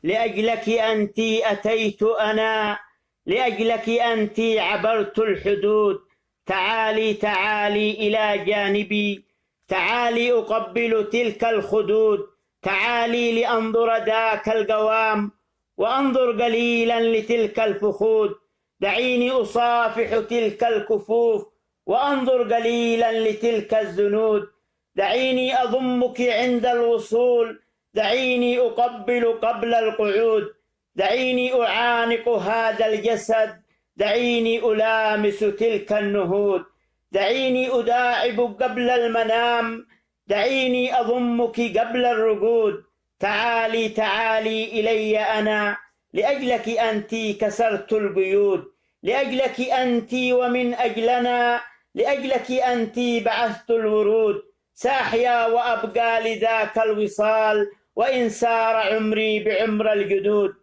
لأجلك أنت أتيت أنا، لأجلك أنت عبرت الحدود. تعالي تعالي إلى جانبي، تعالي أقبل تلك الخدود. تعالي لأنظر ذاك القوام، وأنظر قليلا لتلك الفخود. دعيني أصافح تلك الكفوف، وأنظر قليلا لتلك الزنود. دعيني أضمك عند الوصول، دعيني أقبل قبل القعود. دعيني أعانق هذا الجسد، دعيني ألامس تلك النهود. دعيني أداعب قبل المنام، دعيني أضمك قبل الرقود. تعالي تعالي إلي أنا، لأجلك أنت كسرت القيود. لأجلك أنت ومن أجلنا، لأجلك أنت بعثت الورود. سأحيا وأبقى لذاك الوصال، وإن سار عمري بعمر الجدود.